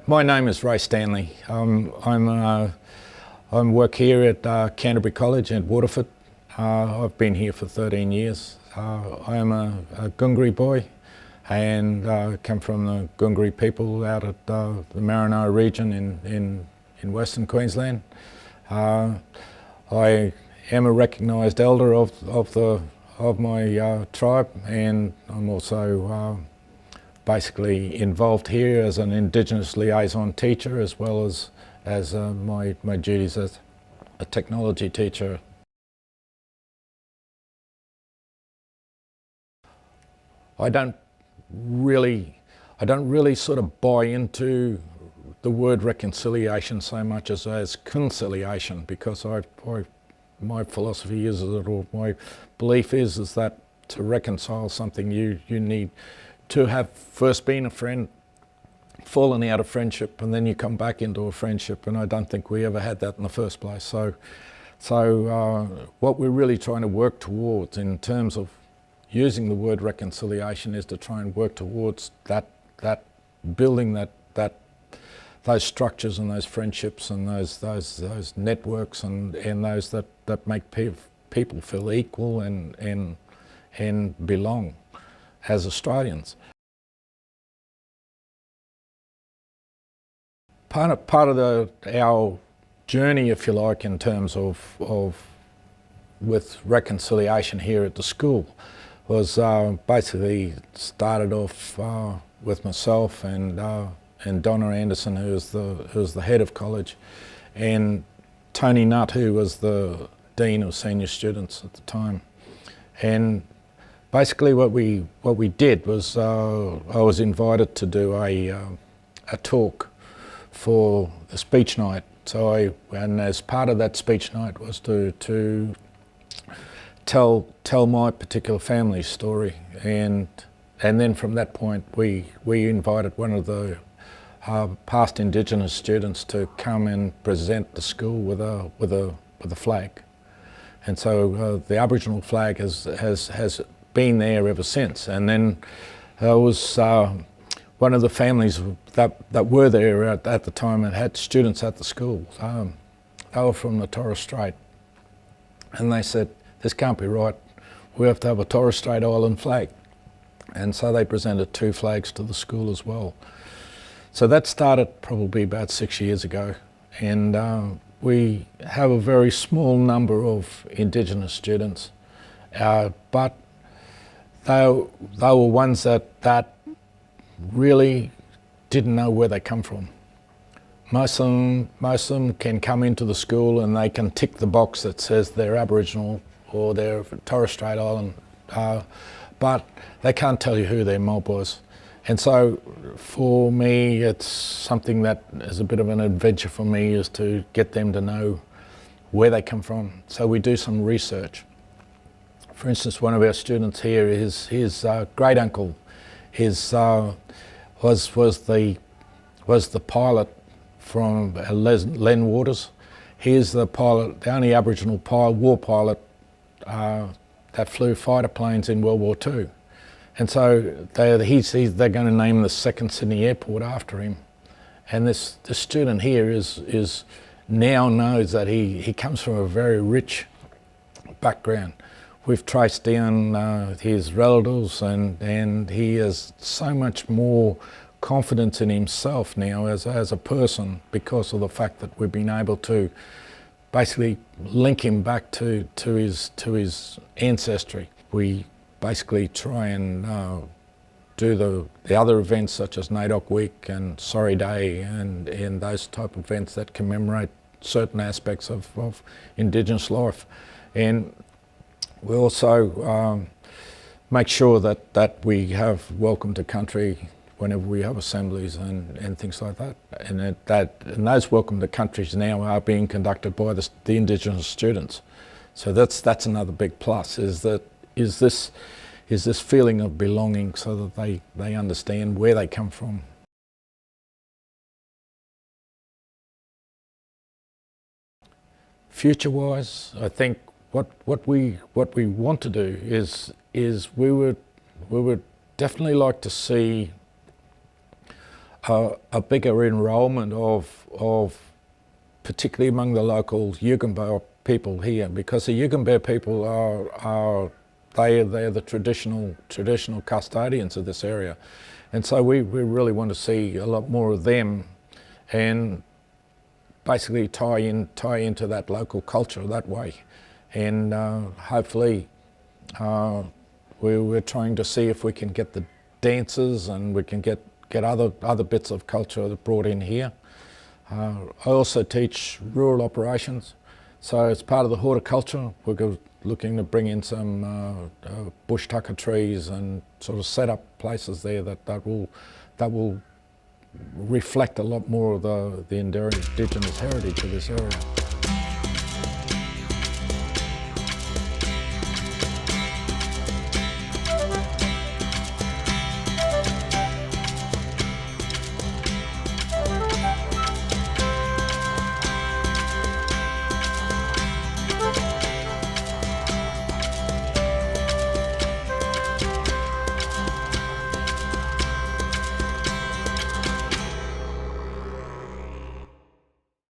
My name is Ray Stanley. I work here at Canterbury College at Waterford. I've been here for 13 years. I am a Gungri boy and come from the Gungri people out at the Maranoa region in Western Queensland. I am a recognised elder of my tribe, and I'm also basically involved here as an Indigenous liaison teacher, as well as my duties as a technology teacher. I don't really sort of buy into the word reconciliation so much as conciliation, because my philosophy is that, or my belief is that to reconcile something you need to have first been a friend, fallen out of friendship, and then you come back into a friendship, and I don't think we ever had that in the first place. So what we're really trying to work towards in terms of using the word reconciliation is to try and work towards that building those structures and those friendships and those networks and those that make people feel equal and belong as Australians. Part of our journey, if you like, in terms of with reconciliation here at the school was basically started off with myself and Donna Anderson, who was the head of college, and Tony Nutt, who was the Dean of Senior Students at the time. And basically what we did was I was invited to do a talk for the speech night. And as part of that speech night was to tell my particular family story, and then from that point we invited one of the past Indigenous students to come and present the school with a flag. And so the Aboriginal flag has been there ever since. And then there was one of the families that were there at the time and had students at the school. They were from the Torres Strait, and they said, "This can't be right. We have to have a Torres Strait Island flag." And so they presented 2 flags to the school as well. So that started probably about 6 years ago, and we have a very small number of Indigenous students, but they were ones that really didn't know where they come from. Most of them can come into the school and they can tick the box that says they're Aboriginal or they're Torres Strait Island, but they can't tell you who their mob was. And so for me, it's something that is a bit of an adventure for me, is to get them to know where they come from. So we do some research. For instance, one of our students here, his great uncle, was the pilot from Len Waters. He's the pilot, the only Aboriginal war pilot that flew fighter planes in World War II. And so they're going to name the second Sydney airport after him. And this student here is now knows that he comes from a very rich background. We've traced down his relatives, and he has so much more confidence in himself now as a person, because of the fact that we've been able to basically link him back to his ancestry. We basically try and do the other events such as NAIDOC Week and Sorry Day and those type of events that commemorate certain aspects of Indigenous life. And we also make sure that we have welcome to country whenever we have assemblies and things like that. And those welcome to countries now are being conducted by the Indigenous students. So that's another big plus, is this feeling of belonging, so that they understand where they come from. Future-wise, I think what we want to do is we would definitely like to see a bigger enrolment of particularly among the local Yugambeh people here, because the Yugambeh people they're the traditional custodians of this area, and so we really want to see a lot more of them, and basically tie into that local culture that way, and hopefully we're trying to see if we can get the dancers and we can get other bits of culture brought in here. I also teach rural operations, so as part of the horticulture we're looking to bring in some bush tucker trees and sort of set up places there that will reflect a lot more of the indigenous heritage of this area.